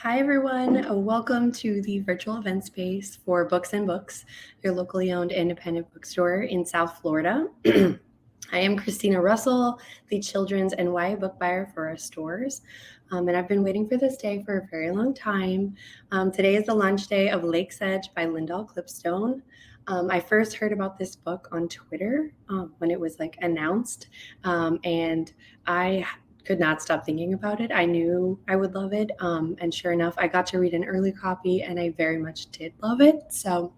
Hi, everyone. Welcome to the virtual event space for Books and Books, your locally owned independent bookstore in South Florida. I am Christina Russell, the children's and YA book buyer for our stores. And I've been waiting for this day for a very long time. Today is the launch day of Lakesedge by Lyndall Clipstone. I first heard about this book on Twitter when it was announced, and I could not stop thinking about it. I knew I would love it, and sure enough, I got to read an early copy, and I very much did love it. So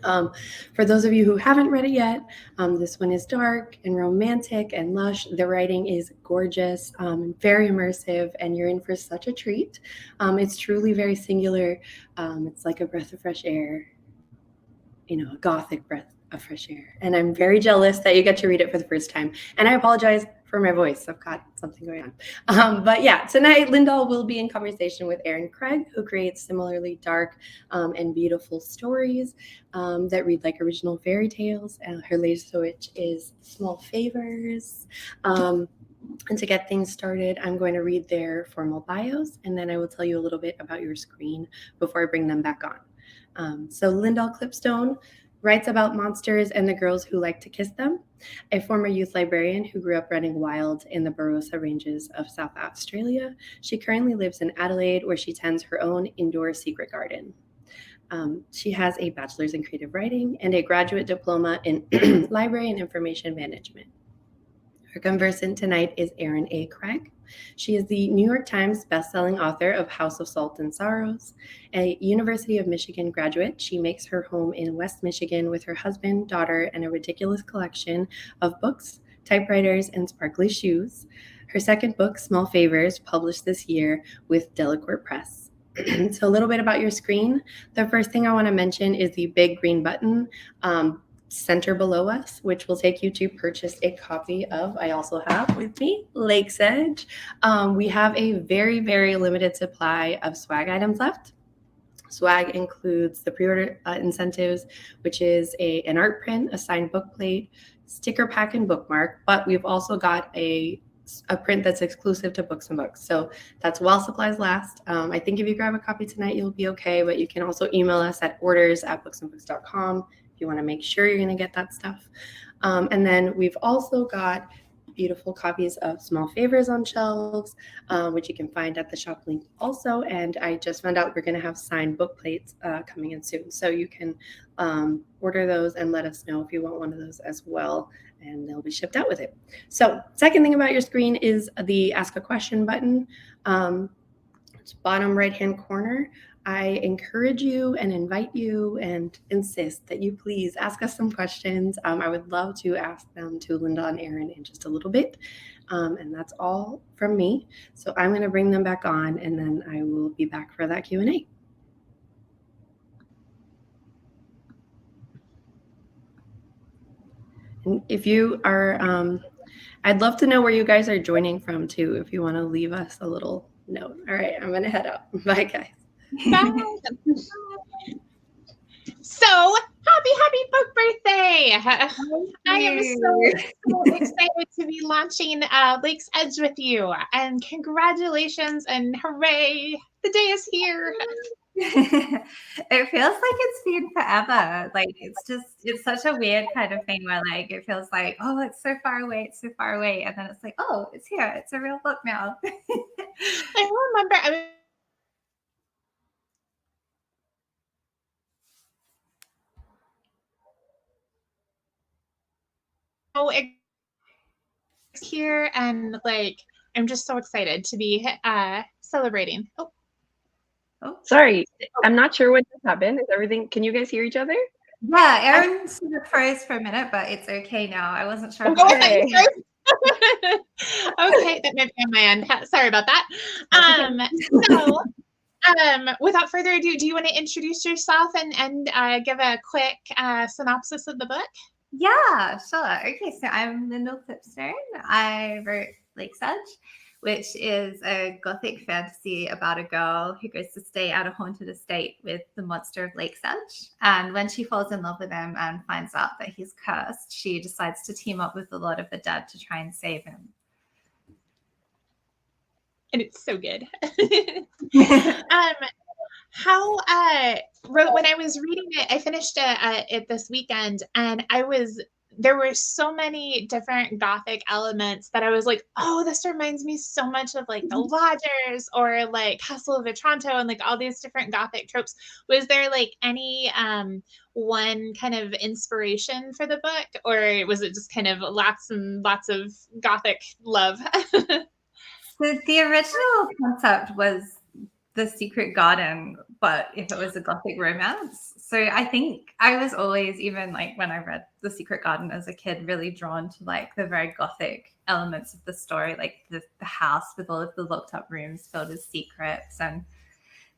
for those of you who haven't read it yet, this one is dark and romantic and lush. The writing is gorgeous, very immersive, and you're in for such a treat. It's truly very singular. It's like a breath of fresh air, a Gothic breath of fresh air. And I'm very jealous that you get to read it for the first time. And I apologize for my voice. I've got something going on. But yeah, tonight Lyndall will be in conversation with Erin Craig, who creates similarly dark and beautiful stories that read like original fairy tales. Her latest, which is Small Favors. And to get things started, I'm going to read their formal bios, and then I will tell you a little bit about your screen before I bring them back on. So Lyndall Clipstone writes about monsters and the girls who like to kiss them. A former youth librarian who grew up running wild in the Barossa Ranges of South Australia, she currently lives in Adelaide, where she tends her own indoor secret garden. She has a bachelor's in creative writing and a graduate diploma in library and information management. Her conversant tonight is Erin A. Craig. She is the New York Times bestselling author of House of Salt and Sorrows. A University of Michigan graduate, she makes her home in West Michigan with her husband, daughter, and a ridiculous collection of books, typewriters, and sparkly shoes. Her second book, Small Favors, published this year with Delacorte Press. So a little bit about your screen. The first thing I want to mention is the big green button center below us, which will take you to purchase a copy of, I also have with me, Lakesedge. We have a very, very limited supply of swag items left. Swag includes the pre-order incentives, which is an art print, a signed book plate, sticker pack, and bookmark, but we've also got a print that's exclusive to Books and Books. So that's while supplies last. I think if you grab a copy tonight, you'll be okay, but you can also email us at orders@booksandbooks.com if you want to make sure you're going to get that stuff. And then we've also got beautiful copies of Small Favors on shelves, which you can find at the shop link also. And I just found out we're going to have signed book plates coming in soon. So you can order those and let us know if you want one of those as well, and they'll be shipped out with it. So second thing about your screen is the Ask a Question button. It's bottom right-hand corner. I encourage you and invite you and insist that you please ask us some questions. I would love to ask them to Linda and Erin in just a little bit. And that's all from me. So I'm going to bring them back on, and then I will be back for that Q&A. And if you are, I'd love to know where you guys are joining from too, if you want to leave us a little note. All right, I'm going to head out. Bye, guys. Bye. So happy book birthday. I am so excited to be launching Lakesedge with you, and congratulations and hooray, the day is here. It feels like it's been forever. Like it's such a weird kind of thing where it feels like, oh, it's so far away, and then it's like, oh, it's here, it's a real book now. I remember I was here, and I'm just so excited to be celebrating. Oh, sorry. I'm not sure what just happened. Is everything? Can you guys hear each other? Yeah, Erin sort of froze for a minute, but it's okay now. I wasn't sure. Okay, that may be on my end. Sorry about that. So, without further ado, do you want to introduce yourself and give a quick synopsis of the book? Yeah, sure. Okay, so I'm Lyndall Clipstone. I wrote Lakesedge, which is a Gothic fantasy about a girl who goes to stay at a haunted estate with the monster of Lakesedge. And when she falls in love with him and finds out that he's cursed, she decides to team up with the Lord of the Dead to try and save him. and it's so good. How when I was reading it, I finished it this weekend, and there were so many different Gothic elements that I was like, oh, this reminds me so much of like the Lodgers or like Castle of Otranto and like all these different Gothic tropes. Was there like any one kind of inspiration for the book, or was it just kind of lots and lots of Gothic love? So the original concept was the secret garden, but if it was a Gothic romance. So I think I was always, even like when I read The Secret Garden as a kid, really drawn to like the very Gothic elements of the story, like the house with all of the locked up rooms filled with secrets and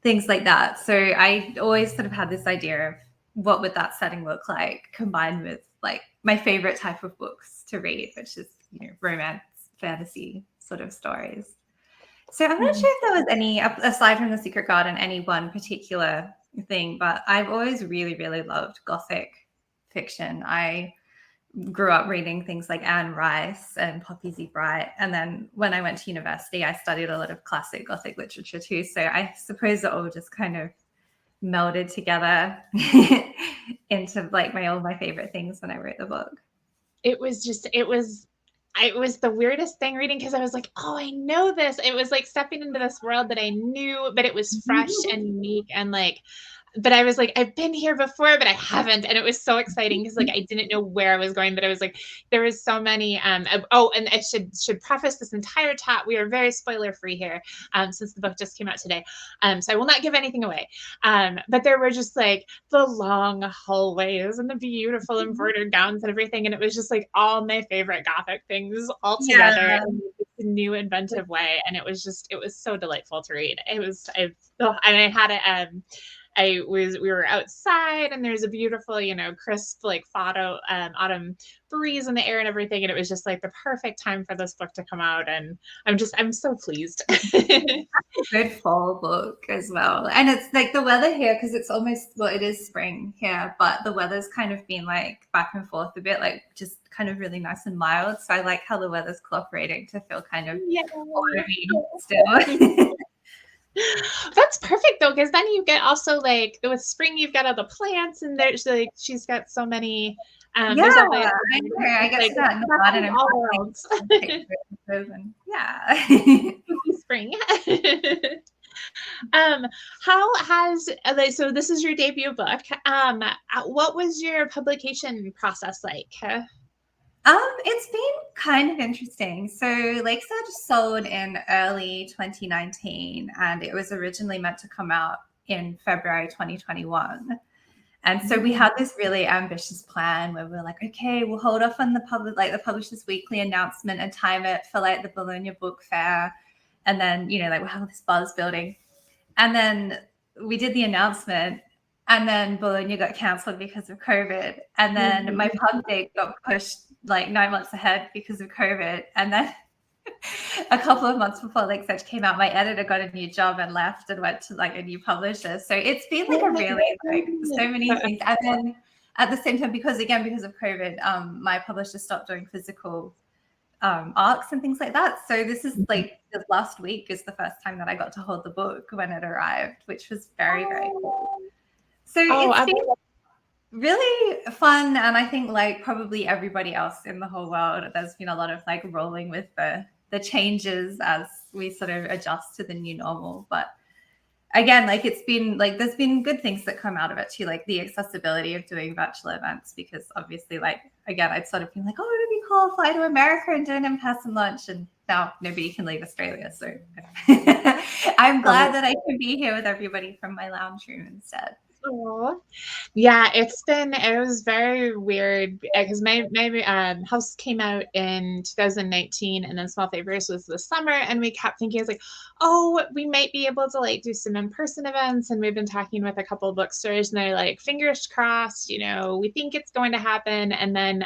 things like that. So I always sort of had this idea of what would that setting look like, combined with like my favorite type of books to read, which is, you know, romance, fantasy sort of stories. So I'm not sure if there was any, aside from The Secret Garden, any one particular thing, but I've always really, really loved Gothic fiction. I grew up reading things like Anne Rice and Poppy Z. Bright. And then when I went to university, I studied a lot of classic Gothic literature too. So I suppose it all just kind of melded together into like all my favorite things when I wrote the book. It was the weirdest thing reading, because I was like, oh, I know this. It was like stepping into this world that I knew, but it was fresh and unique, and like, but I was like, I've been here before, but I haven't. And it was so exciting because like I didn't know where I was going, but I was like, there was so many. And I should preface this entire chat. We are very spoiler free here, since the book just came out today. So I will not give anything away. But there were just like the long hallways and the beautiful embroidered gowns and everything. And it was just like all my favorite Gothic things all together in a new inventive way. And it was so delightful to read. I had it, we were outside, and there's a beautiful, you know, crisp, like autumn breeze in the air and everything. And it was just like the perfect time for this book to come out. And I'm so pleased. Good fall book as well. And it's like the weather here, because it's almost, well, it is spring here, but the weather's kind of been like back and forth a bit, like just kind of really nice and mild. So I like how the weather's cooperating to feel kind of still. That's perfect though, because then you get also like with spring, you've got all the plants, and there's like she's got so many. I get to that in the garden and all worlds. Spring. How has so this is your debut book? What was your publication process like? It's been kind of interesting. So Lakesedge sold in early 2019, and it was originally meant to come out in February 2021. And so we had this really ambitious plan where we were like, okay, we'll hold off on the Publishers Weekly announcement and time it for like the Bologna Book Fair. And then, you know, like we'll have this buzz building. And then we did the announcement, and then Bologna got cancelled because of COVID. And then my pub date got pushed like 9 months ahead because of COVID. And then a couple of months before Lakesedge came out, my editor got a new job and left and went to like a new publisher. So it's been like a really like so many things. And then at the same time, because of COVID, my publisher stopped doing physical arcs and things like that. So this is like the last week is the first time that I got to hold the book when it arrived, which was very, very cool. So it's been really fun. And I think like probably everybody else in the whole world, there's been a lot of like rolling with the changes as we sort of adjust to the new normal. But again, like it's been like there's been good things that come out of it too, like the accessibility of doing virtual events, because obviously like again I'd sort of been like, oh, it would be cool, fly to America and do an in-person lunch, and now nobody can leave Australia. So I'm glad that I can be here with everybody from my lounge room instead. Oh, yeah, it was very weird because my house came out in 2019, and then Small Favors was this summer, and we kept thinking, it's like, oh, we might be able to like do some in-person events, and we've been talking with a couple of bookstores, and they're like, fingers crossed, you know, we think it's going to happen. And then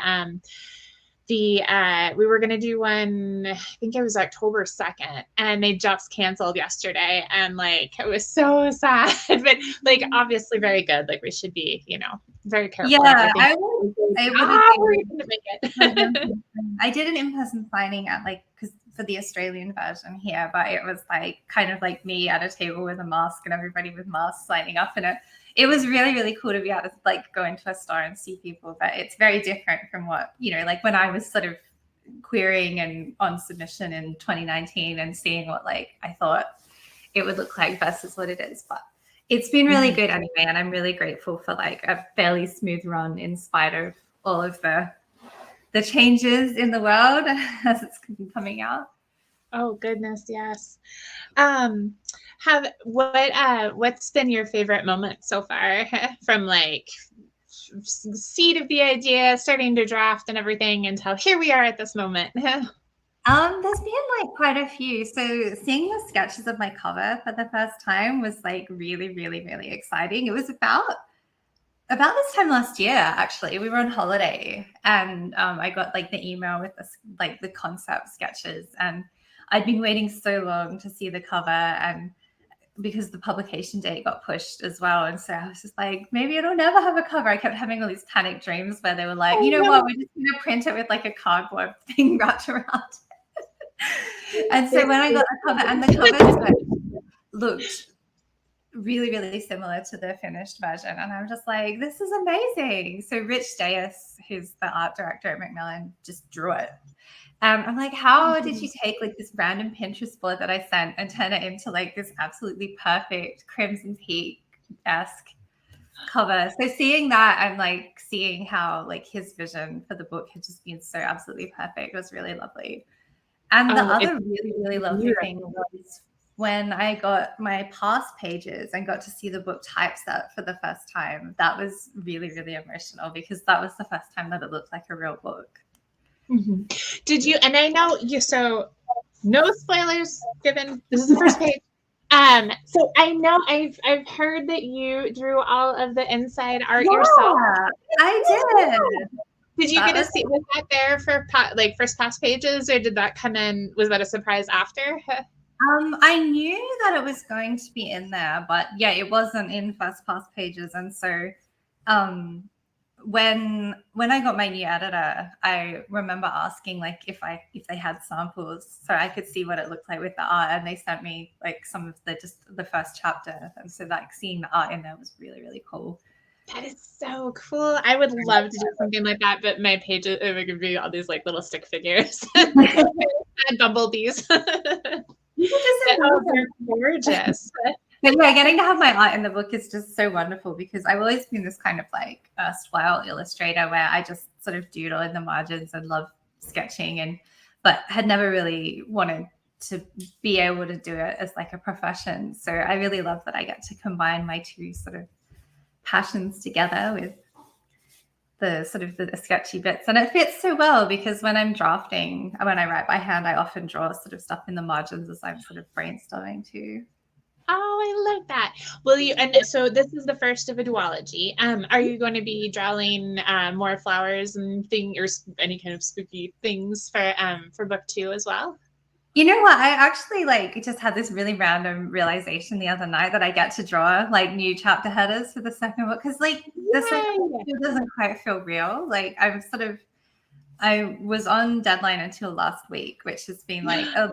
we were going to do one, I think it was October 2nd, and they just canceled yesterday. And like, it was so sad, but like, obviously very good. Like we should be, you know, very careful. Yeah, I did an in-person signing at like, because for the Australian version here, but it was like kind of like me at a table with a mask and everybody with masks lining up, and it was really, really cool to be able to like go into a store and see people. But it's very different from what, you know, like when I was sort of querying and on submission in 2019 and seeing what like I thought it would look like versus what it is. But it's been really good anyway, and I'm really grateful for like a fairly smooth run in spite of all of the changes in the world as it's coming out. Oh goodness, yes. What's been your favorite moment so far from like seed of the idea, starting to draft and everything until here we are at this moment? There's been like quite a few. So seeing the sketches of my cover for the first time was like really, really, really exciting. It was about this time last year, actually. We were on holiday, and I got like the email with this, like the concept sketches, and I'd been waiting so long to see the cover, and because the publication date got pushed as well. And so I was just like, maybe it'll never have a cover. I kept having all these panic dreams where they were like, you know what, we're just going to print it with like a cardboard thing wrapped around. And so when I got the cover, and the cover looked really, really similar to the finished version, and I'm just like, this is amazing. So Rich Deus, who's the art director at Macmillan, just drew it. I'm like, how did you take like this random Pinterest board that I sent and turn it into like this absolutely perfect Crimson Peak-esque cover? So seeing that, I'm like seeing how like his vision for the book had just been so absolutely perfect. It was really lovely. And the other really, really lovely thing was when I got my past pages and got to see the book typeset for the first time. That was really, really emotional because that was the first time that it looked like a real book. Mm-hmm. Did you, and I know you, so no spoilers given, this is the first page. So I know I've heard that you drew all of the inside art yourself. I did. Did you get to see, was that there for like first pass pages, or did that come in, was that a surprise after? I knew that it was going to be in there, but yeah, it wasn't in first pass pages. And so when I got my new editor, I remember asking like if they had samples so I could see what it looked like with the art, and they sent me like some of the first chapter, and so like seeing the art in there was really, really cool. That is so cool. I would love to do something like that, but my pages, it would be all these like little stick figures and bumblebees. They're gorgeous. But yeah, getting to have my art in the book is just so wonderful because I've always been this kind of like erstwhile illustrator where I just sort of doodle in the margins and love sketching, but had never really wanted to be able to do it as like a profession. So I really love that I get to combine my two sort of passions together with the sort of the sketchy bits, and it fits so well because when I'm drafting, when I write by hand, I often draw sort of stuff in the margins as I'm sort of brainstorming too. Oh, I love that. Will you, and so this is the first of a duology. Are you going to be drawing more flowers and things, or any kind of spooky things for book 2 as well? You know what? I actually like just had this really random realization the other night that I get to draw like new chapter headers for the second book because like the second book doesn't quite feel real. Like I was on deadline until last week, which has been like a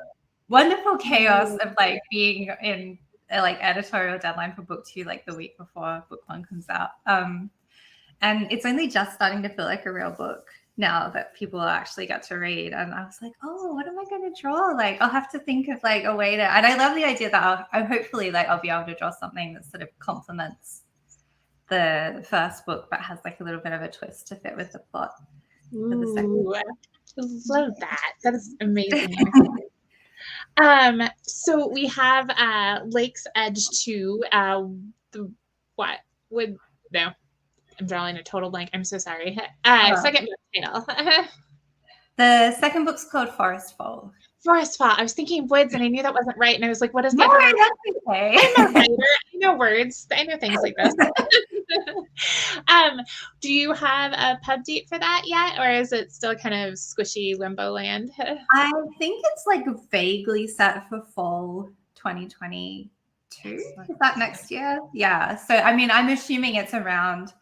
wonderful chaos of like being in a like editorial deadline for book 2 like the week before book 1 comes out. And it's only just starting to feel like a real book now that people actually get to read. And I was like, oh, what am I going to draw? Like, I'll have to think of like a way to, and I love the idea that I'll hopefully like I'll be able to draw something that sort of complements the first book, but has like a little bit of a twist to fit with the plot. For the second book. I love that. That is amazing. So we have Lakesedge 2. I'm drawing a total blank. I'm so sorry. Second book title. The second book's called Forest Fall. Forest Fall. I was thinking woods, and I knew that wasn't right. And I was like, what is that? No, that's okay. I'm a writer. I know words. I know things like this. Do you have a pub date for that yet? Or is it still kind of squishy limbo land? I think it's like vaguely set for fall 2022. Is that next year? Yeah. So, I mean, I'm assuming it's around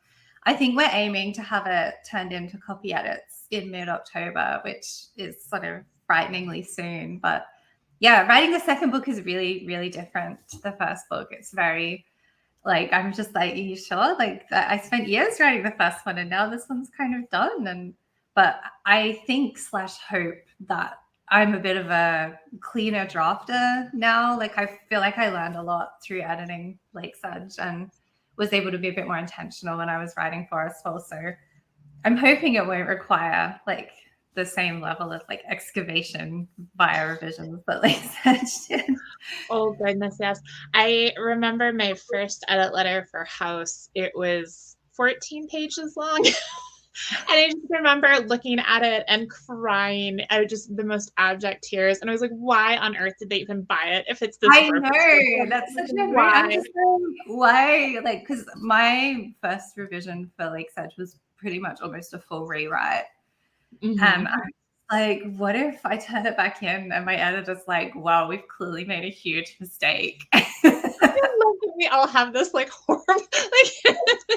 I think we're aiming to have it turned into copy edits in mid-October, which is sort of frighteningly soon. But yeah, writing the second book is really, really different to the first book. It's very like, I'm just like, are you sure? Like, I spent years writing the first one and now this one's kind of done. But I think / hope that I'm a bit of a cleaner drafter now. Like, I feel like I learned a lot through editing Lakesedge and was able to be a bit more intentional when I was writing Forestfall. So I'm hoping it won't require like the same level of like excavation via revisions that Lakesedge did. Oh goodness, yes. I remember my first edit letter for House. It was 14 pages long. And I just remember looking at it and crying out just the most abject tears. And I was like, why on earth did they even buy it if it's this I broken? know. That's such a great, I'm just like, why? Like, because my first revision for Lakesedge was pretty much almost a full rewrite. Mm-hmm. And I'm like, what if I turn it back in and my editor's like, wow, we've clearly made a huge mistake. I love that we all have this like horrible, like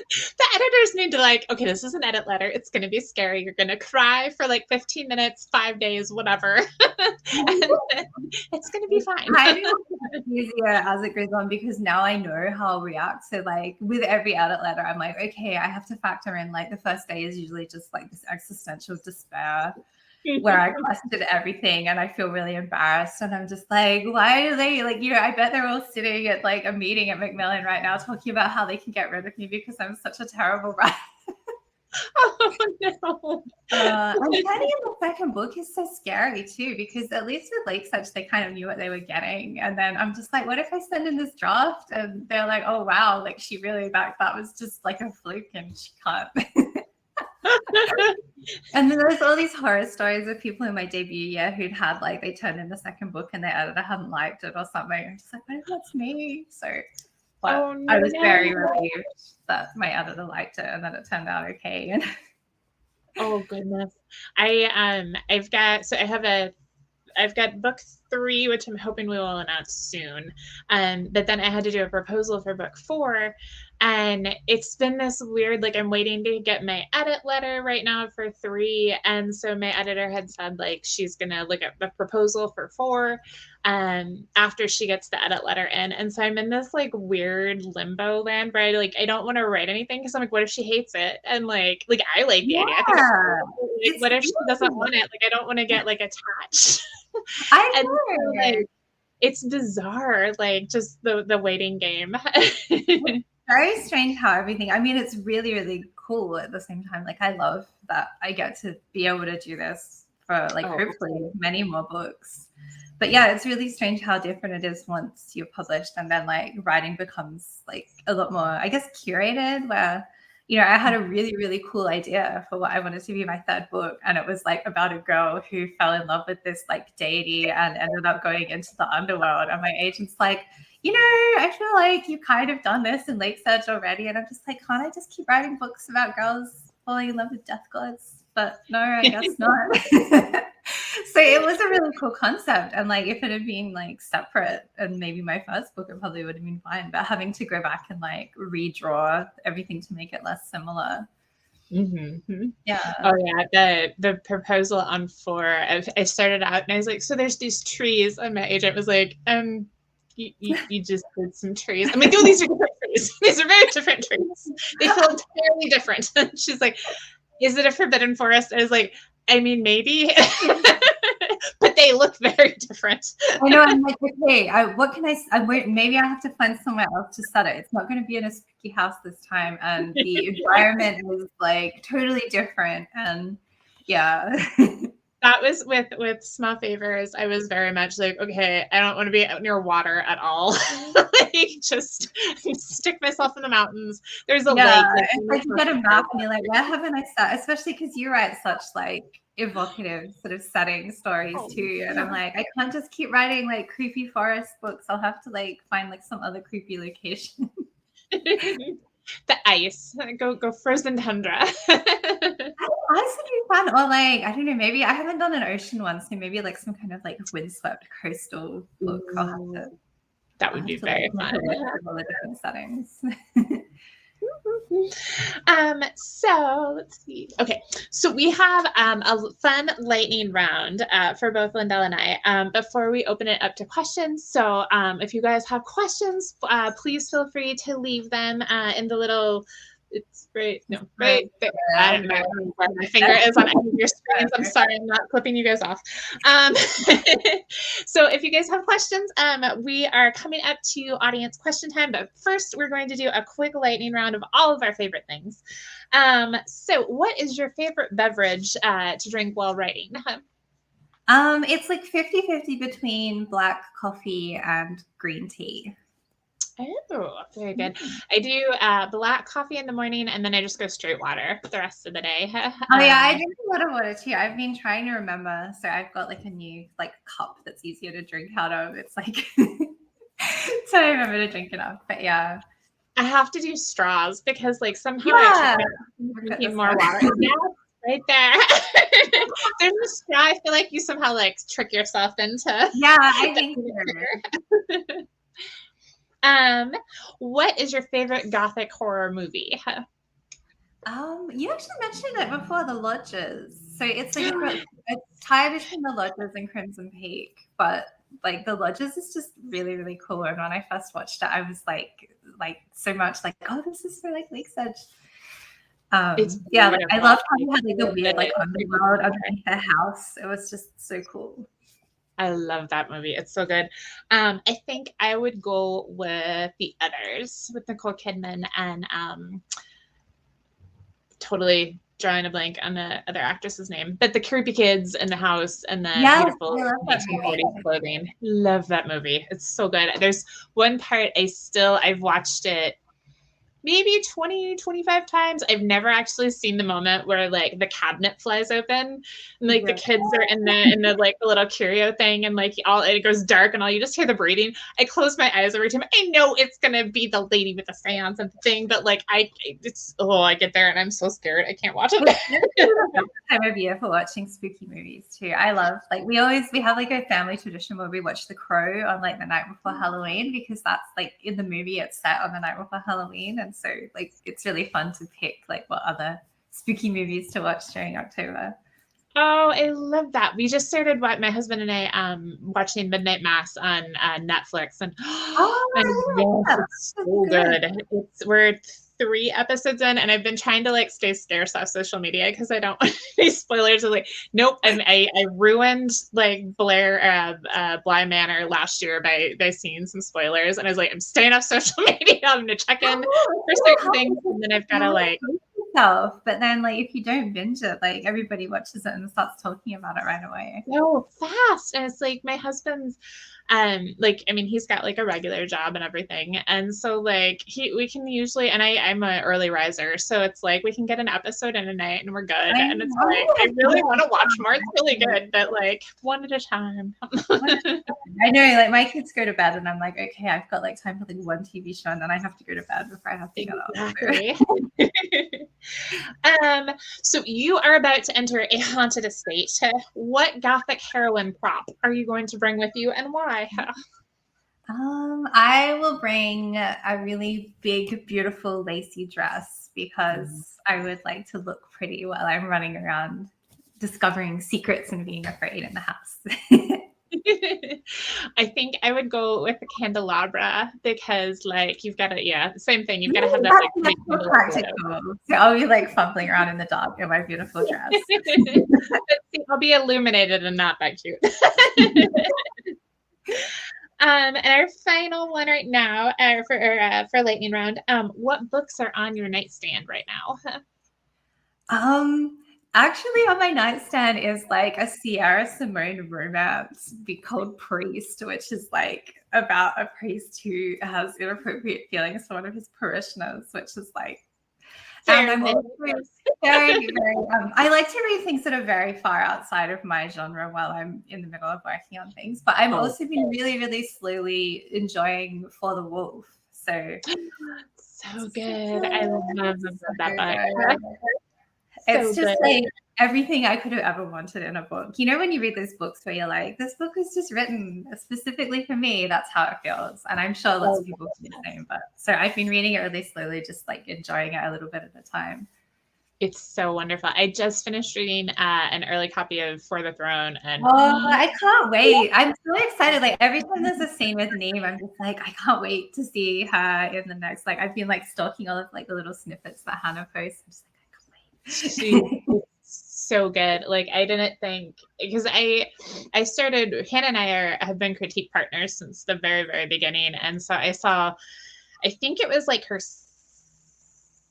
the editors need to like, okay, this is an edit letter. It's going to be scary. You're going to cry for like 15 minutes, 5 days, whatever. And then it's going to be fine. I know it's easier as it goes on because now I know how I'll react. So like with every edit letter, I'm like, okay, I have to factor in like the first day is usually just like this existential despair where I questioned everything and I feel really embarrassed. And I'm just like, why are they like, I bet they're all sitting at like a meeting at Macmillan right now talking about how they can get rid of me because I'm such a terrible writer. Oh no. And turning in the second book is so scary too, because at least with Lakesedge, they kind of knew what they were getting. And then I'm just like, what if I send in this draft and they're like, oh wow, like she really that was just like a fluke and she can't. And then there's all these horror stories of people in my debut year who'd had like they turned in the second book and their editor hadn't liked it or something. I'm just like, what if that's me? So but I was very relieved that my editor liked it and that it turned out okay. Oh goodness. I've got book 3, which I'm hoping we will announce soon. But then I had to do a proposal for book 4. And it's been this weird, like I'm waiting to get my edit letter right now for 3. And so my editor had said like she's gonna look at the proposal for 4 after she gets the edit letter in. And so I'm in this like weird limbo land where I don't want to write anything because I'm like, what if she hates it? And like I like the idea. I think like, what if she doesn't want it? Like I don't want to get like attached. I know. So, like, it's bizarre, like just the waiting game. Very strange how everything, I mean, it's really, really cool at the same time. Like I love that I get to be able to do this for like hopefully many more books. But yeah, it's really strange how different it is once you're published and then like writing becomes like a lot more, I guess, curated where, I had a really, really cool idea for what I wanted to be my third book. And it was like about a girl who fell in love with this like deity and ended up going into the underworld. And my agent's like, I feel like you've kind of done this in Lakesedge already. And I'm just like, can't I just keep writing books about girls falling in love with death gods? But no, I guess not. So it was a really cool concept. And like, if it had been like separate and maybe my first book, it probably would have been fine. But having to go back and like redraw everything to make it less similar. Mm-hmm. Yeah. Oh yeah. The proposal on 4, I started out and I was like, so there's these trees. And my agent was like, you just did some trees. I'm like, no, these are different trees. These are very different trees. They feel entirely different. And she's like, is it a forbidden forest? I was like, I mean, maybe, but they look very different. I know. I'm like, okay, what can maybe I have to find somewhere else to set it. It's not going to be in a spooky house this time. And the environment is like totally different. And yeah. That was with Small Favors. I was very much like, okay, I don't want to be out near water at all. Like, just stick myself in the mountains. There's a lake. It's like you get a map and you're like, where haven't I sat? Especially because you write such like evocative sort of setting stories too. And I'm like, I can't just keep writing like creepy forest books. I'll have to like find like some other creepy location. The ice. Go frozen tundra. Ice would be fun. Or like, I don't know, maybe I haven't done an ocean one, so maybe like some kind of like windswept coastal book. I'll have to. That would be very fun. All the different settings. So let's see. Okay, so we have a fun lightning round for both Lyndall and I before we open it up to questions. So if you guys have questions, please feel free to leave them in the little. It's right there. I don't know where my finger is on any of your screens. I'm sorry, I'm not clipping you guys off. So if you guys have questions, we are coming up to audience question time. But first, we're going to do a quick lightning round of all of our favorite things. So what is your favorite beverage to drink while writing? It's like 50-50 between black coffee and green tea. Oh, very good. I do black coffee in the morning, and then I just go straight water the rest of the day. Oh yeah, I drink a lot of water too. I've been trying to remember. So I've got like a new like cup that's easier to drink out of. It's like so I remember to drink it up. But yeah. I have to do straws because like somehow I drinking more water. Yeah, right there. There's a straw. I feel like you somehow like trick yourself into. Yeah, I think so. What is your favorite Gothic horror movie? You actually mentioned it before, The Lodges. So it's like it's tied between The Lodges and Crimson Peak, but like The Lodges is just really, really cool. And when I first watched it, I was like so much like, oh, this is so like Lakesedge. Yeah, like I loved how you had like the weird like underworld underneath the house. It was just so cool. I love that movie. It's so good. I think I would go with The Others with Nicole Kidman and totally drawing a blank on the other actress's name, but the creepy kids in the house and the beautiful 1940s clothing. Love that movie. It's so good. There's one part I've watched it maybe 20, 25 times. I've never actually seen the moment where like the cabinet flies open and like the kids are in the like the little curio thing and like it goes dark and all you just hear the breathing. I close my eyes every time. I know it's gonna be the lady with the seance and thing, but like I get there and I'm so scared. I can't watch it. Time of year for watching spooky movies too. I love like we have like a family tradition where we watch The Crow on like the night before Halloween because that's like in the movie it's set on the night before Halloween, and so like it's really fun to pick like what other spooky movies to watch during October. Oh, I love that. We just started my husband and I watching Midnight Mass on Netflix, and it's so good. We're 3 episodes in, and I've been trying to like stay scarce off social media because I don't want any spoilers. I'm like, nope. I ruined like Bly Manor last year by seeing some spoilers, and I was like, I'm staying off social media. I'm gonna check in for certain things, and then I've got to like. But then like if you don't binge it, like everybody watches it and starts talking about it right away. So fast. And it's like my husband's he's got like a regular job and everything, and so like we can usually, and I'm an early riser, so it's like we can get an episode in a night and we're good. And it's like I really want to watch more. It's really good, but like one at a time. I know, like my kids go to bed and I'm like, okay, I've got like time for like one TV show and then I have to go to bed before I have to get up. So you are about to enter a haunted estate. What Gothic heroine prop are you going to bring with you and why? I will bring a really big, beautiful lacy dress because I would like to look pretty while I'm running around discovering secrets and being afraid in the house. I think I would go with the candelabra because like you've got to, same thing. You've got to have that like practical. So I'll be like fumbling around in the dark in my beautiful dress. I'll be illuminated and not that cute. And our final one right now for lightning round. What books are on your nightstand right now? Actually, on my nightstand is like a Sierra Simone romance called Priest, which is like about a priest who has inappropriate feelings for one of his parishioners, which is like I like to read things that are very far outside of my genre while I'm in the middle of working on things. But I've also been really, really slowly enjoying For the Wolf. So good. I love that book. It's just like everything I could have ever wanted in a book. You know, when you read those books where you're like, this book was just written specifically for me. That's how it feels. And I'm sure lots of people feel the same. But so I've been reading it really slowly, just like enjoying it a little bit at a time. It's so wonderful. I just finished reading an early copy of For the Throne, and I can't wait. I'm so excited. Like every time there's a scene with Naomi, I'm just like, I can't wait to see her in the next. Like I've been like stalking all of like the little snippets that Hannah posts. I'm just like, I can't wait. She's so good. Like I didn't think, because I started, Hannah and I have been critique partners since the very, very beginning, and so I think it was like her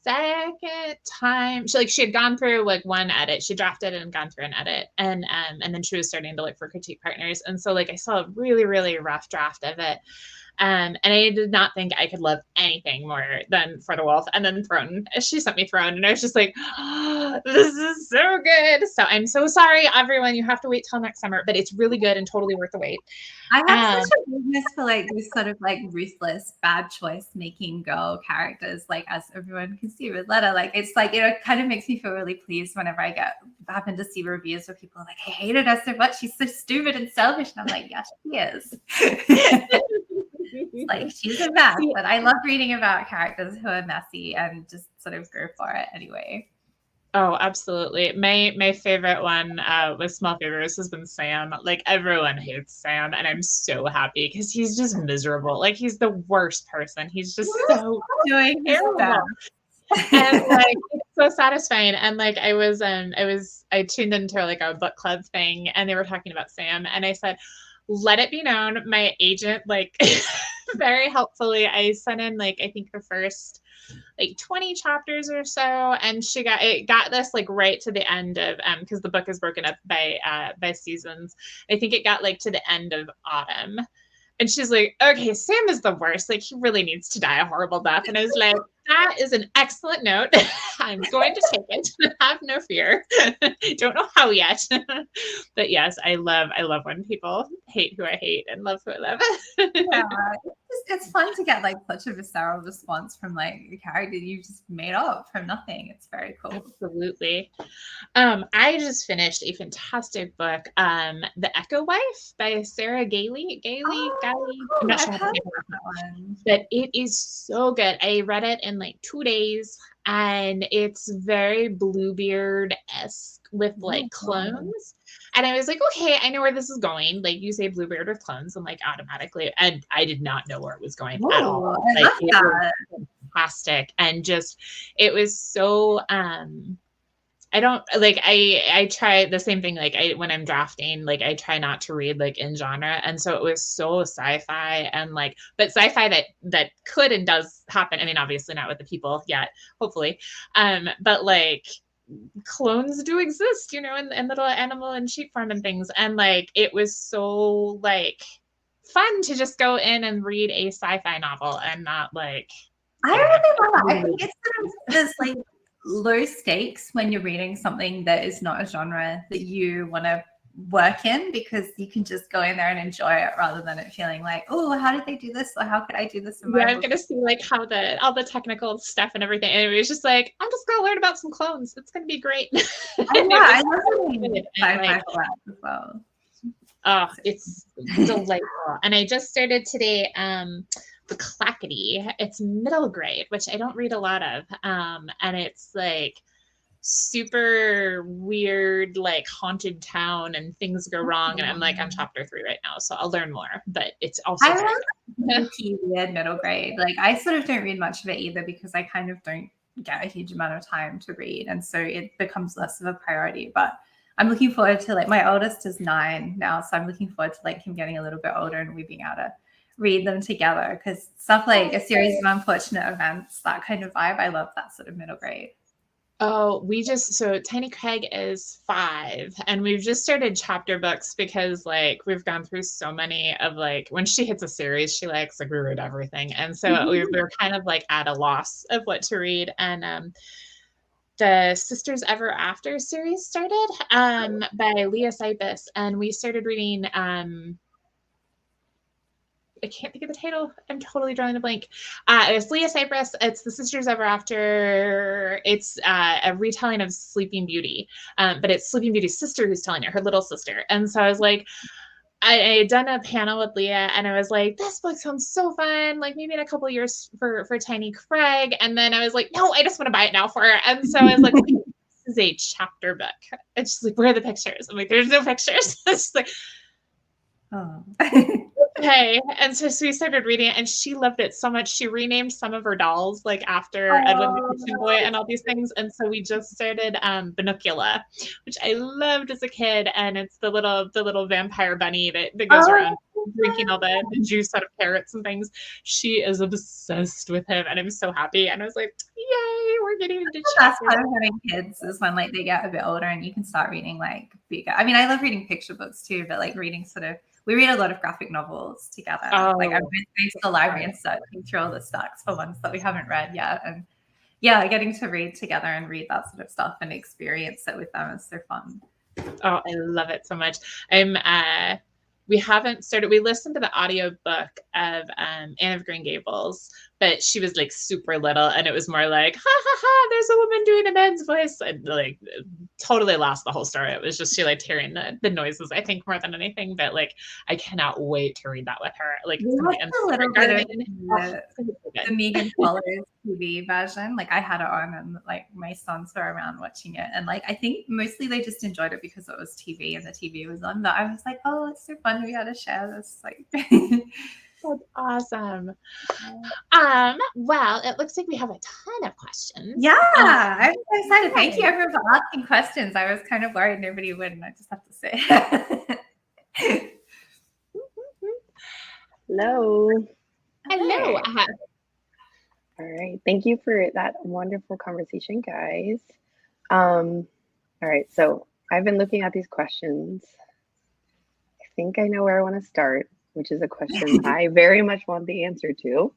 second time she had gone through like one edit. She drafted and gone through an edit, and then she was starting to look for critique partners, and so like I saw a really, really rough draft of it, and I did not think I could love anything more than For the Wolf. And then Throne, she sent me Throne, and I was just like, oh, this is so good. So I'm so sorry, everyone. You have to wait till next summer, but it's really good and totally worth the wait. I have such a weakness for like this sort of like ruthless, bad choice making girl characters, like as everyone can see with Letta. Like it's like it kind of makes me feel really pleased whenever I happen to see reviews where people are like, I hated her so much, she's so stupid and selfish. And I'm like, yes, she is. Like she's a mess, but I love reading about characters who are messy and just sort of go for it anyway. Oh, absolutely. My favorite one with Small Favors has been Sam. Like everyone hates Sam, and I'm so happy because he's just miserable. Like he's the worst person. He's just so doing terrible. And like it's so satisfying. And like I tuned into like a book club thing, and they were talking about Sam, and I said, let it be known, my agent like very helpfully, I sent in like I think the first like 20 chapters or so, and she got this like right to the end of because the book is broken up by seasons. I think it got like to the end of autumn, and she's like, okay, Sam is the worst, like he really needs to die a horrible death. And I was like, that is an excellent note. I'm going to take it. Have no fear. Don't know how yet. But yes, I love when people hate who I hate and love who I love. Yeah, it's fun to get like such a visceral response from like a character you just made up from nothing. It's very cool. Absolutely. I just finished a fantastic book, The Echo Wife by Sarah Gailey. I'm not sure how to say that one, but it is so good. I read it in like 2 days, and it's very Bluebeard-esque with like clones. And I was like, okay, I know where this is going. Like you say Bluebeard with clones, and like automatically, and I did not know where it was going at all. Like it was fantastic, and just it was so I don't like I try the same thing, like when I'm drafting, like I try not to read like in genre, and so it was so sci-fi, and like but sci-fi that could and does happen. I mean, obviously not with the people yet, hopefully, but like clones do exist, you know, in little animal and sheep farm and things, and like it was so like fun to just go in and read a sci-fi novel and not like I really love that. I think it's sort of this like low stakes when you're reading something that is not a genre that you want to work in, because you can just go in there and enjoy it rather than it feeling like, oh, how did they do this, or how could I do this in my I'm gonna see like how all the technical stuff and everything, and it was just like, I'm just gonna learn about some clones, it's gonna be great. I love it as well. Oh, it's delightful. And I just started today The Clackety. It's middle grade, which I don't read a lot of, and it's like super weird, like haunted town, and things go wrong, and I'm like on chapter 3 right now, so I'll learn more, but it's also I love weird middle grade. Like I sort of don't read much of it either, because I kind of don't get a huge amount of time to read, and so it becomes less of a priority. But I'm looking forward to, like, my oldest is 9 now, so I'm looking forward to like him getting a little bit older and we being able to read them together, because stuff like A Series of Unfortunate Events, that kind of vibe, I love that sort of middle grade. Oh, so Tiny Craig is 5, and we've just started chapter books because like we've gone through so many of like when she hits a series, she likes like reread everything. And so we're kind of like at a loss of what to read. And the Sisters Ever After series started by Leah Sipis, and we started reading can't think of the title. I'm totally drawing a blank. It's Leah Cypress. It's The Sisters Ever After. It's a retelling of Sleeping Beauty, but it's Sleeping Beauty's sister who's telling it, her little sister. And so I was like, I had done a panel with Leah, and I was like, this book sounds so fun. Like maybe in a couple of years for Tiny Craig. And then I was like, no, I just want to buy it now for her. And so I was like, this is a chapter book. And she's like, where are the pictures? I'm like, there's no pictures. It's like, Oh. okay. And so we started reading it, and she loved it so much. She renamed some of her dolls like after Edwin the Kitchen Boy and all these things. And so we just started Binocula, which I loved as a kid. And it's the little vampire bunny that goes around drinking all the juice out of carrots and things. She is obsessed with him, and I'm so happy. And I was like, yay, we're getting into That's part of having kids is when like they get a bit older and you can start reading like bigger. I mean, I love reading picture books too, but like reading we read a lot of graphic novels together. Like I've been going to the library and searching through all the stacks for ones that we haven't read yet. And yeah, getting to read together and read that sort of stuff and experience it with them is so fun. Oh, I love it so much. We haven't started. We listened to the audiobook of Anne of Green Gables, but she was like super little, and it was more like, ha ha ha, there's a woman doing a man's voice, and like totally lost the whole story. It was just she liked hearing the noises, I think, more than anything. But like, I cannot wait to read that with her. Like, a little bit of the Megan Follows TV version. Like I had it on, and like my sons were around watching it, and like I think mostly they just enjoyed it because it was TV and the TV was on. But I was like, oh, it's so fun. We got to share this. Like, that's awesome. Well, it looks like we have a ton of questions. Yeah, I'm so excited. Thank you everyone for asking questions. I was kind of worried nobody would, and I just have to say. Hello. Hello. All right. Thank you for that wonderful conversation, guys. All right. So I've been looking at these questions. I think I know where I want to start, which is a question I very much want the answer to.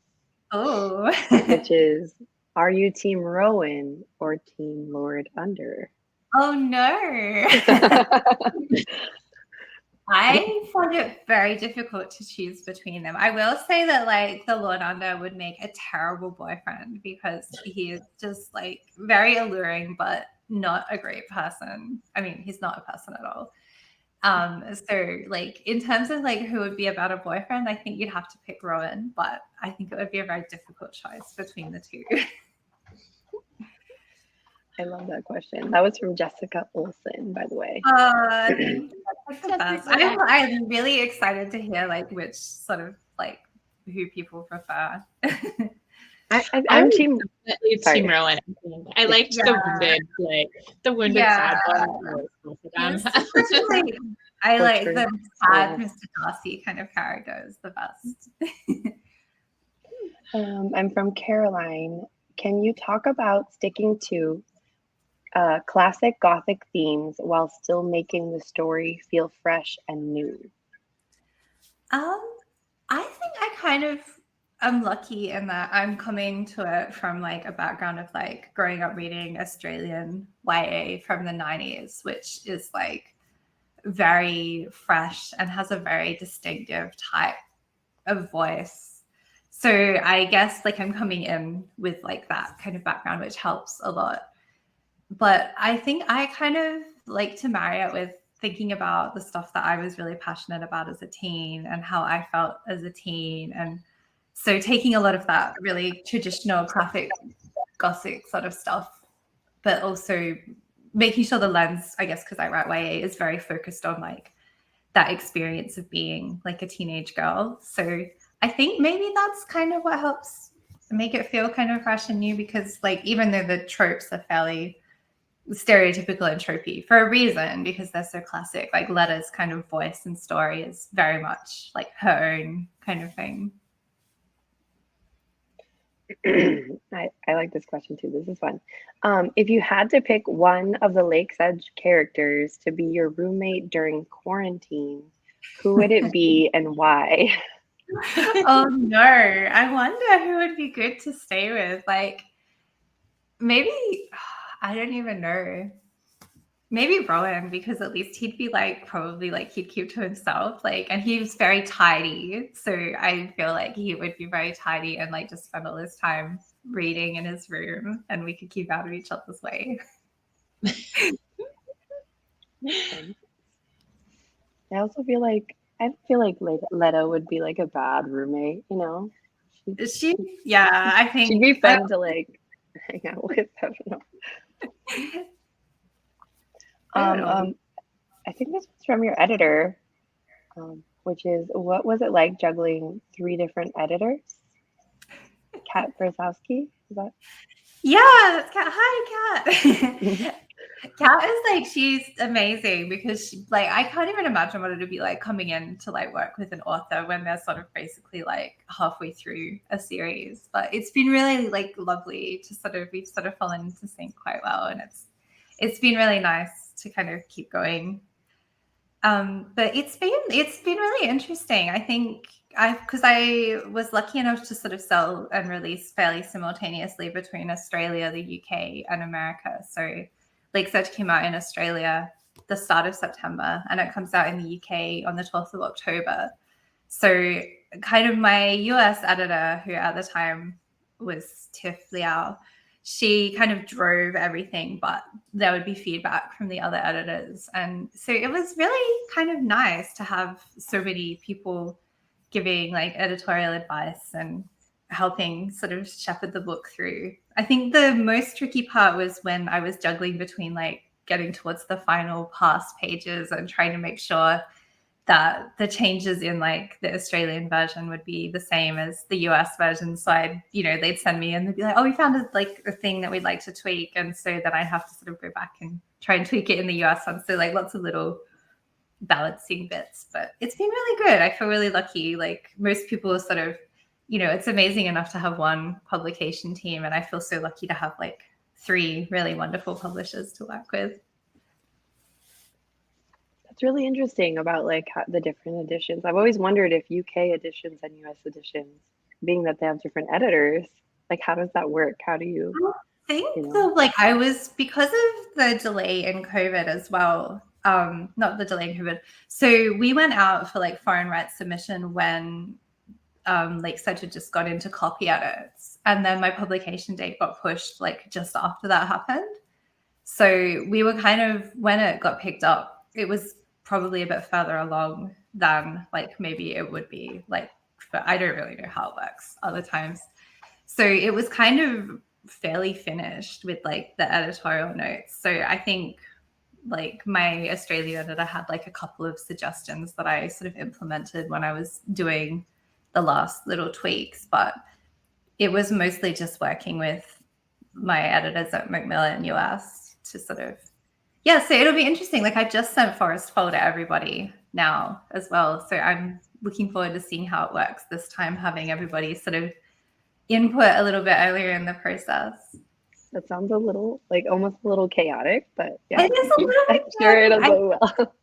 Oh. Which is, are you Team Rowan or Team Lord Under? Oh, no. I find it very difficult to choose between them. I will say that like the Lord Under would make a terrible boyfriend because he is just like very alluring, but not a great person. I mean, he's not a person at all. So like in terms of like who would be a better boyfriend, I think you'd have to pick Rowan, but I think it would be a very difficult choice between the two. I love that question. That was from Jessica Olsen, by the way. I'm really excited to hear like which sort of like who people prefer. I'm team Rowan. I liked the wounded sad one. I like the sad Mr. Darcy kind of character is the best. I'm from Caroline. Can you talk about sticking to classic Gothic themes while still making the story feel fresh and new? I think I kind of am lucky in that I'm coming to it from like a background of like growing up reading Australian YA from the 90s, which is like very fresh and has a very distinctive type of voice. So I guess like I'm coming in with like that kind of background, which helps a lot. But I think I kind of like to marry it with thinking about the stuff that I was really passionate about as a teen and how I felt as a teen. And so taking a lot of that really traditional classic Gothic sort of stuff, but also making sure the lens, I guess, because I write YA, is very focused on like that experience of being like a teenage girl. So I think maybe that's kind of what helps make it feel kind of fresh and new, because like even though the tropes are fairly stereotypical and tropey for a reason, because they're so classic, like Letta's kind of voice and story is very much like her own kind of thing. I like this question too. This is fun. If you had to pick one of the Lakesedge characters to be your roommate during quarantine, who would it be and why? Oh no, I wonder who would be good to stay with. Like maybe I don't even know. Maybe Rowan, because at least he'd be like, probably like he'd keep to himself, like, and he was very tidy. So I feel like he would be very tidy and like just spend all his time reading in his room, and we could keep out of each other's way. Makes sense. I also feel like Letta would be like a bad roommate, you know? Yeah, I think She'd be fun to like hang out with. I don't know. I don't know. I think this was from your editor, which is, what was it like juggling 3 different editors? Kat Brzezowski, is that? Yeah, Kat. Hi, Kat. Kat is like, she's amazing because she, like, I can't even imagine what it would be like coming in to like work with an author when they're sort of basically like halfway through a series. But it's been really like lovely to we've sort of fallen into sync quite well, and it's been really nice to kind of keep going. But it's been really interesting. I think because I was lucky enough to sort of sell and release fairly simultaneously between Australia, the UK, and America. So Lakesedge came out in Australia the start of September, and it comes out in the UK on the 12th of October. So kind of my US editor, who at the time was Tiff Liao, she kind of drove everything, but there would be feedback from the other editors. And so it was really kind of nice to have so many people giving like editorial advice and helping sort of shepherd the book through. I think the most tricky part was when I was juggling between like getting towards the final past pages and trying to make sure that the changes in like the Australian version would be the same as the US version. So they'd send me and they'd be like, oh, we found a thing that we'd like to tweak. And so then I'd have to sort of go back and try and tweak it in the US one. So like lots of little balancing bits, but it's been really good. I feel really lucky. Like most people are sort of, it's amazing enough to have one publication team. And I feel so lucky to have like 3 really wonderful publishers to work with. It's really interesting about like the different editions. I've always wondered if UK editions and US editions, being that they have different editors, like how does that work? How do you? I think so. Like I was, because of the delay in COVID as well. Not the delay in COVID. So we went out for like foreign rights submission when Lakesedge had just got into copy edits, and then my publication date got pushed like just after that happened. So we were kind of, when it got picked up, it was probably a bit further along than like maybe it would be like, but I don't really know how it works other times. So it was kind of fairly finished with like the editorial notes. So I think like my Australian editor had like a couple of suggestions that I sort of implemented when I was doing the last little tweaks, but it was mostly just working with my editors at Macmillan US to sort of, so it'll be interesting. Like I just sent Forest Fall to everybody now as well. So I'm looking forward to seeing how it works this time, having everybody sort of input a little bit earlier in the process. That sounds a little like almost a little chaotic, but yeah, it is a little bit. I'm sure it'll go well.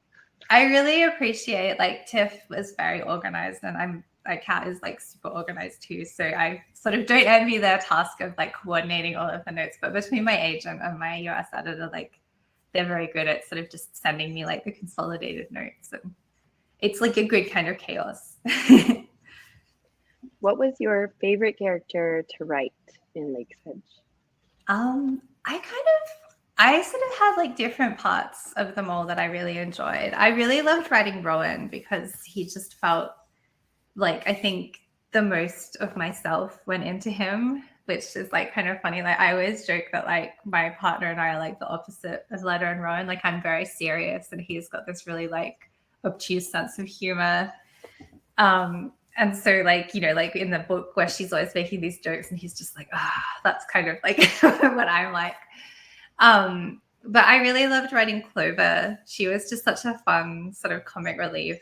I really appreciate, like Tiff was very organized, and Kat is like super organized too. So I sort of don't envy their task of like coordinating all of the notes. But between my agent and my US editor, like they're very good at sort of just sending me like the consolidated notes, and it's like a good kind of chaos. What was your favorite character to write in Lakesedge? I sort of had like different parts of them all that I really enjoyed. I really loved writing Rowan because he just felt like, I think the most of myself went into him, which is like kind of funny. Like I always joke that like my partner and I are like the opposite of Letta and Rowan. Like I'm very serious and he's got this really like obtuse sense of humor. And so like, like in the book where she's always making these jokes and he's just like, that's kind of like what I'm like. But I really loved writing Clover. She was just such a fun sort of comic relief.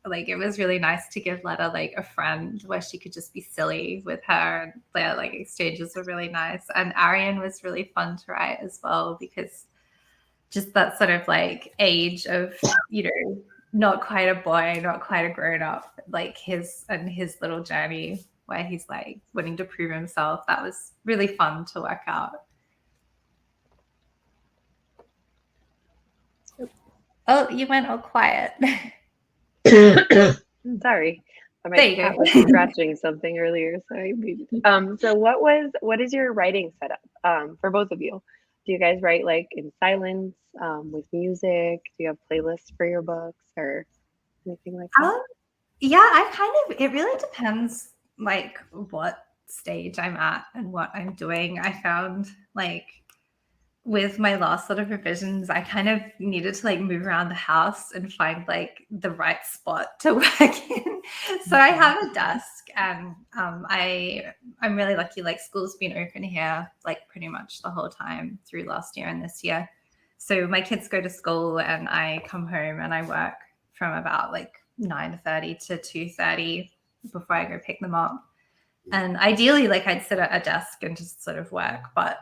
Like it was really nice to give Letta like a friend where she could just be silly with her, and their like exchanges were really nice. And Arian was really fun to write as well, because just that sort of like age of, not quite a boy, not quite a grown up, like his little journey where he's like wanting to prove himself. That was really fun to work out. Oh, you went all quiet. Sorry. My There you cat go. was scratching something earlier, so I muted. So what is your writing setup for both of you? Do you guys write like in silence, with music? Do you have playlists for your books or anything like that? Yeah, it really depends like what stage I'm at and what I'm doing. I found like with my last sort of revisions, I kind of needed to like move around the house and find like the right spot to work in. So I have a desk, and I'm really lucky. Like school's been open here like pretty much the whole time through last year and this year. So my kids go to school and I come home and I work from about like 9:30 to 2:30 before I go pick them up. And ideally, like I'd sit at a desk and just sort of work, but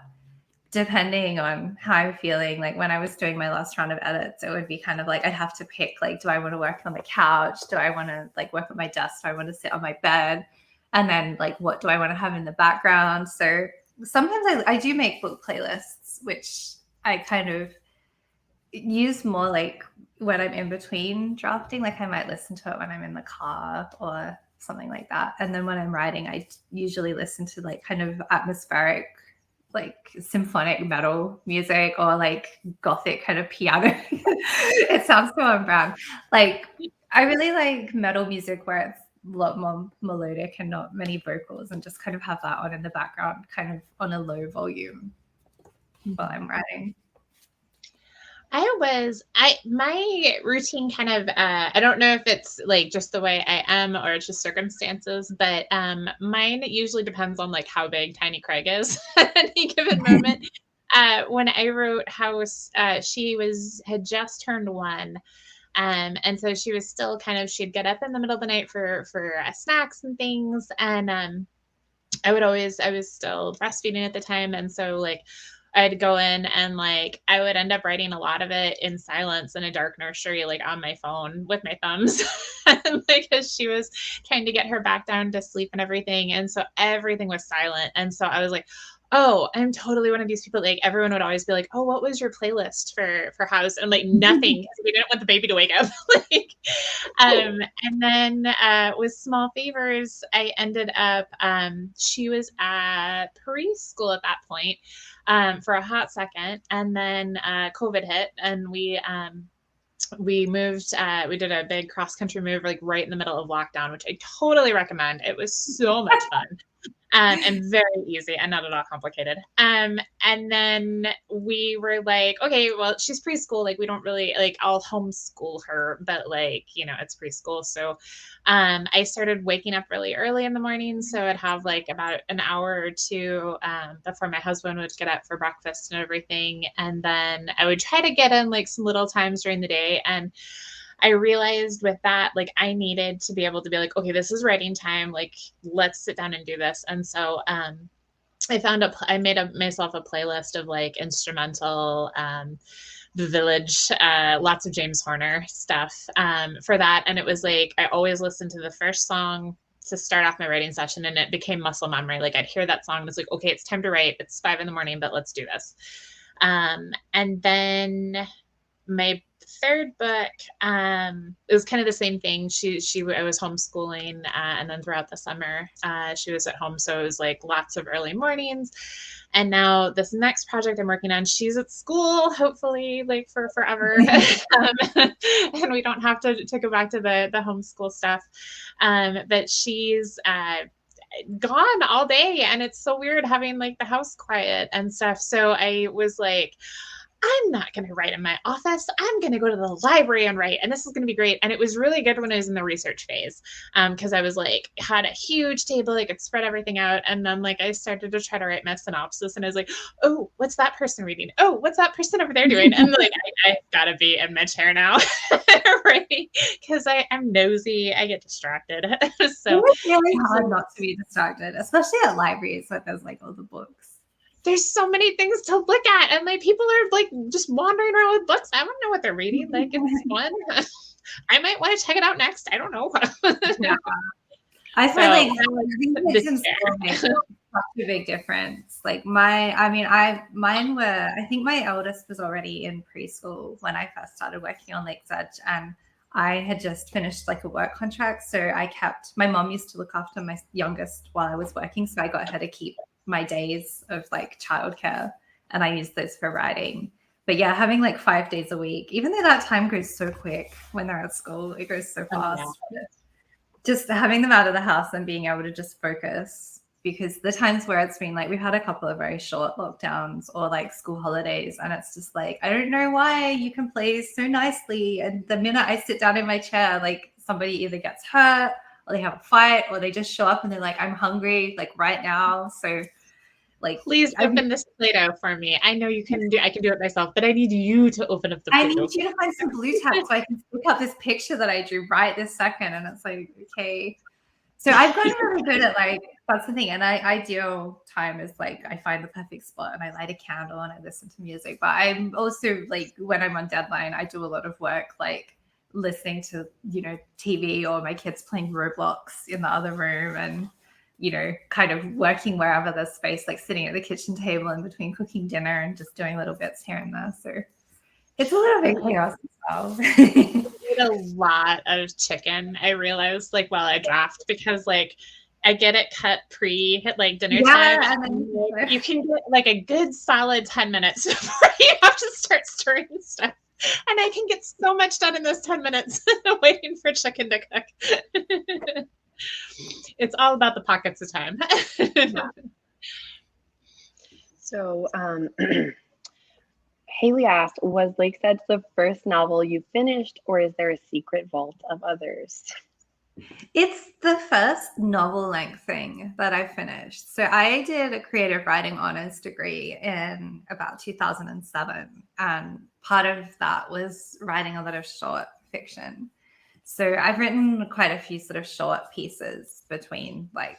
depending on how I'm feeling, like when I was doing my last round of edits, it would be kind of like I'd have to pick, like, do I want to work on the couch? Do I want to like work at my desk? Do I want to sit on my bed? And then like, what do I want to have in the background? So sometimes I do make book playlists, which I kind of use more like when I'm in between drafting. Like I might listen to it when I'm in the car or something like that. And then when I'm writing, I usually listen to like kind of atmospheric, like symphonic metal music or like Gothic kind of piano. It sounds so on brand. Like I really like metal music where it's a lot more melodic and not many vocals, and just kind of have that on in the background, kind of on a low volume while I'm writing. My routine kind of, I don't know if it's like just the way I am or it's just circumstances, but mine usually depends on like how big Tiny Craig is at any given moment. When I wrote House, she had just turned 1. And so she was still she'd get up in the middle of the night for snacks and things. And I was still breastfeeding at the time. And so like, I'd go in and like I would end up writing a lot of it in silence in a dark nursery, like on my phone with my thumbs, because she was trying to get her back down to sleep and everything. And so everything was silent. And so I was like, oh, I'm totally one of these people. Like everyone would always be like, oh, what was your playlist for House? And like nothing, because we didn't want the baby to wake up. And then with Small Favors, I ended up, she was at preschool at that point. For a hot second, and then COVID hit, and we moved. We did a big cross country move, like right in the middle of lockdown, which I totally recommend. It was so much fun. And very easy and not at all complicated. And then we were like, okay, well, she's preschool. Like, we don't really like, I'll homeschool her, but like, it's preschool. So I started waking up really early in the morning. So I'd have like about an hour or two before my husband would get up for breakfast and everything. And then I would try to get in like some little times during the day. And I realized with that, like I needed to be able to be like, okay, this is writing time. Like, let's sit down and do this. And so I made myself a playlist of like instrumental, The Village, lots of James Horner stuff for that. And it was like, I always listened to the first song to start off my writing session, and it became muscle memory. Like I'd hear that song and it's like, okay, it's time to write. It's 5 a.m, but let's do this. And then my third book, it was kind of the same thing. I was homeschooling, and then throughout the summer, she was at home. So it was like lots of early mornings. And now this next project I'm working on, she's at school, hopefully like for forever. And we don't have to go back to the homeschool stuff. But she's, gone all day, and it's so weird having like the house quiet and stuff. So I was like, I'm not going to write in my office. I'm going to go to the library and write. And this is going to be great. And it was really good when I was in the research phase. Cause I was like, had a huge table. I could spread everything out. And then like, I started to try to write my synopsis, and I was like, oh, what's that person reading? Oh, what's that person over there doing? And like, I gotta be in my chair now. Right. Cause I'm nosy. I get distracted. So it's really hard not to be distracted, especially at libraries where there's like all the books. There's so many things to look at, and like people are like just wandering around with books. I don't know what they're reading. Like it's fun. I might want to check it out next. I don't know. Yeah. I feel like such a big difference. Like I think my eldest was already in preschool when I first started working on Lakesedge, and I had just finished like a work contract. So my mom used to look after my youngest while I was working. So I got her to keep my days of like childcare, and I used those for writing. But yeah, having like 5 days a week, even though that time goes so quick when they're at school, it goes so fast. Oh, yeah. Just having them out of the house and being able to just focus, because the times where it's been like, we've had a couple of very short lockdowns or like school holidays, and it's just like, I don't know why you can play so nicely, and the minute I sit down in my chair, like somebody either gets hurt or they have a fight or they just show up and they're like, I'm hungry like right now. So like, please open this Play-Doh for me. I know you can do. I can do it myself, but I need you to open up the Play-Doh. I need you to find some blue tack so I can pick up this picture that I drew right this second. And it's like, okay. So I've gotten really good at like, that's the thing. And ideal time is like, I find the perfect spot and I light a candle and I listen to music. But I'm also like, when I'm on deadline, I do a lot of work, like listening to, TV or my kids playing Roblox in the other room, and kind of working wherever there's space, like sitting at the kitchen table in between cooking dinner and just doing little bits here and there. So it's a little bit chaos as well. I eat a lot of chicken, I realized, like while I draft, because like I get it cut like dinner time. And then you can get like a good solid 10 minutes before you have to start stirring stuff. And I can get so much done in those 10 minutes waiting for chicken to cook. It's all about the pockets of time. So Haley asked, was Lakesedge the first novel you finished, or is there a secret vault of others? It's the first novel-length thing that I finished. So I did a creative writing honors degree in about 2007. And part of that was writing a lot of short fiction. So I've written quite a few sort of short pieces between like,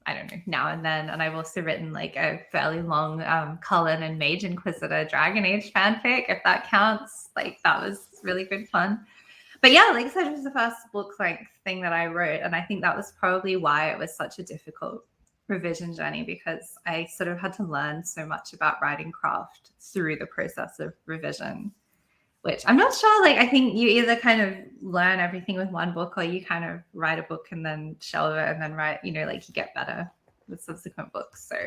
I don't know, now and then. And I've also written like a fairly long Cullen and Mage Inquisitor Dragon Age fanfic, if that counts. Like that was really good fun. But yeah, Lakesedge was the first book-length thing that I wrote. And I think that was probably why it was such a difficult revision journey, because I sort of had to learn so much about writing craft through the process of revision. Which I'm not sure, like, I think you either kind of learn everything with one book, or you kind of write a book and then shelve it and then write, like you get better with subsequent books. So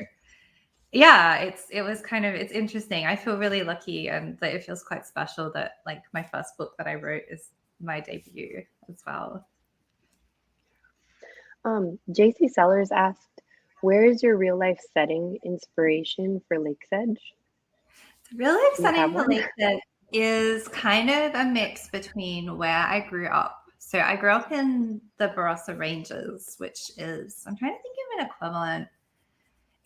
yeah, it's interesting. I feel really lucky, and that it feels quite special that like my first book that I wrote is my debut as well. JC Sellers asked, where is your real life setting inspiration for Lakesedge? The real life setting for Lakesedge is kind of a mix between where I grew up. So I grew up in the Barossa Ranges, which is, I'm trying to think of an equivalent.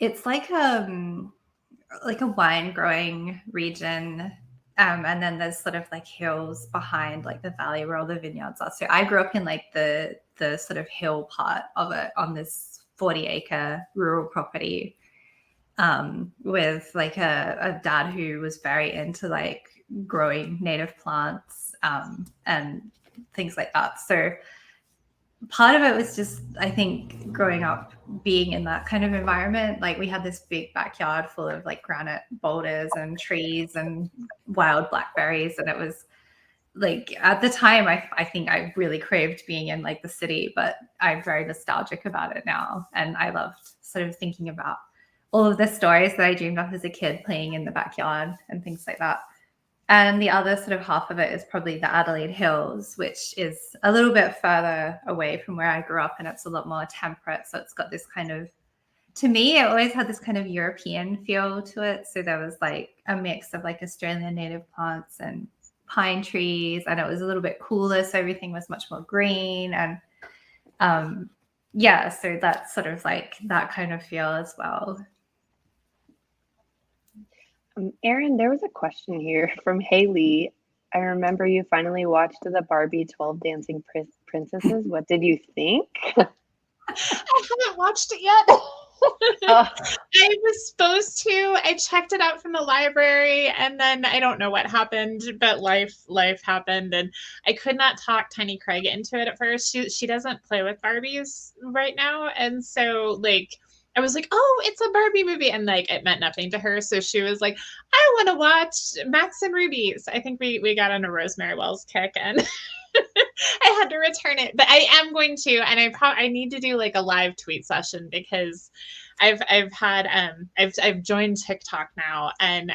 It's like a wine growing region. And then there's sort of like hills behind like the valley where all the vineyards are. So I grew up in like the sort of hill part of it on this 40-acre rural property with like a dad who was very into like growing native plants and things like that. So part of it was just, I think, growing up being in that kind of environment. Like we had this big backyard full of like granite boulders and trees and wild blackberries, and it was like at the time I think I really craved being in like the city, but I'm very nostalgic about it now, and I loved sort of thinking about all of the stories that I dreamed of as a kid playing in the backyard and things like that. And the other sort of half of it is probably the Adelaide Hills, which is a little bit further away from where I grew up, and it's a lot more temperate. So it's got this kind of, to me, it always had this kind of European feel to it. So there was like a mix of like Australian native plants and pine trees, and it was a little bit cooler. So everything was much more green. And yeah, so that's sort of like that kind of feel as well. Erin, there was a question here from Haley. I remember you finally watched the Barbie 12 Dancing Princesses. What did you think? I haven't watched it yet. I was supposed to. I checked it out from the library, and then I don't know what happened, but life happened, and I could not talk Tiny Craig into it at first. She doesn't play with Barbies right now, and so like I was like, oh, it's a Barbie movie. And like, it meant nothing to her. So she was like, I want to watch Max and Ruby. So I think we got on a Rosemary Wells kick, and I had to return it. But I am going to, and I need to do like a live tweet session, because I've joined TikTok now, and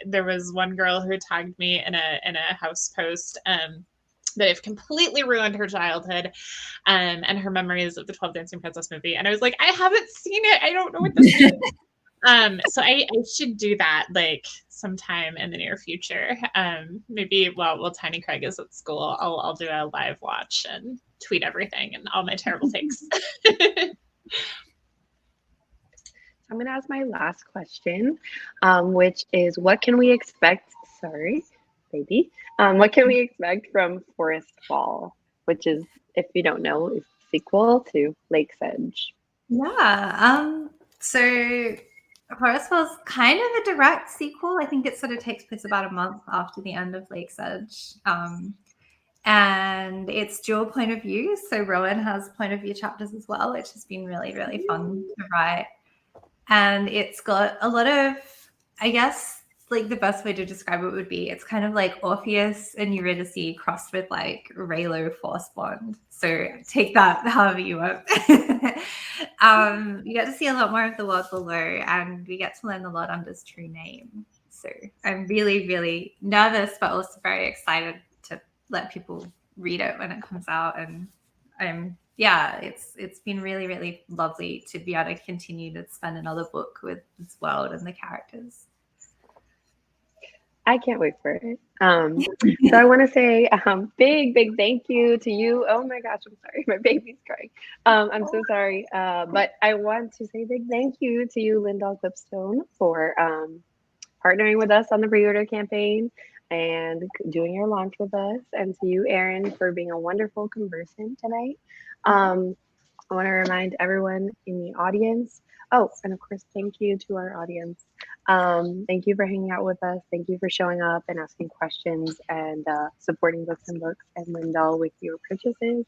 there was one girl who tagged me in a house post that I've completely ruined her childhood and her memories of the 12 Dancing Princess movie. And I was like, I haven't seen it. I don't know what this is. So I should do that like sometime in the near future. Maybe while Tiny Craig is at school, I'll do a live watch and tweet everything and all my terrible takes. I'm going to ask my last question, which is, what can we expect? Sorry, baby. What can we expect from Forest Fall, which is, if you don't know, is the sequel to Lakesedge? Yeah. So Forest Fall is kind of a direct sequel. I think it sort of takes place about a month after the end of Lakesedge. And it's dual point of view. So Rowan has point of view chapters as well, which has been really, really fun to write. And it's got a lot of, I guess, like the best way to describe it would be, it's kind of like Orpheus and Eurydice crossed with like Raylo Force Bond. So take that however you want. You get to see a lot more of the world below, and we get to learn a lot under his true name. So I'm really, really nervous, but also very excited to let people read it when it comes out. And it's been really, really lovely to be able to continue to spend another book with this world and the characters. I can't wait for it. So I want to say big thank you to you. Oh my gosh, I'm sorry. My baby's crying. I'm so sorry. But I want to say big thank you to you, Lyndall Clipstone, for partnering with us on the pre-order campaign and doing your launch with us. And to you, Erin, for being a wonderful conversant tonight. I want to remind everyone in the audience. Oh, and of course, thank you to our audience. Thank you for hanging out with us. Thank you for showing up and asking questions and supporting Books and Books and Lyndall with your purchases.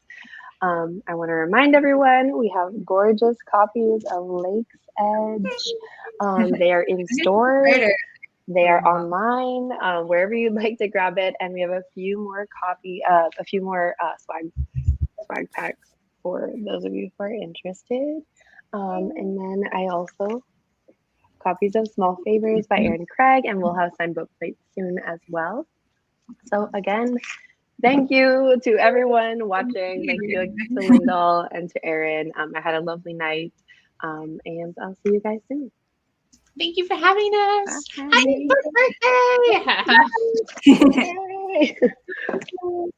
I want to remind everyone we have gorgeous copies of Lakesedge. They are in stores. They are online, wherever you'd like to grab it. And we have a few more swag packs for those of you who are interested. And then I also copies of Small Favors by Erin Craig, and we'll have signed book plates soon as well. So again, thank you to everyone watching. Thank you to Lyndall and to Erin. I had a lovely night, and I'll see you guys soon. Thank you for having us. Bye. Happy birthday! Yay. Thank you.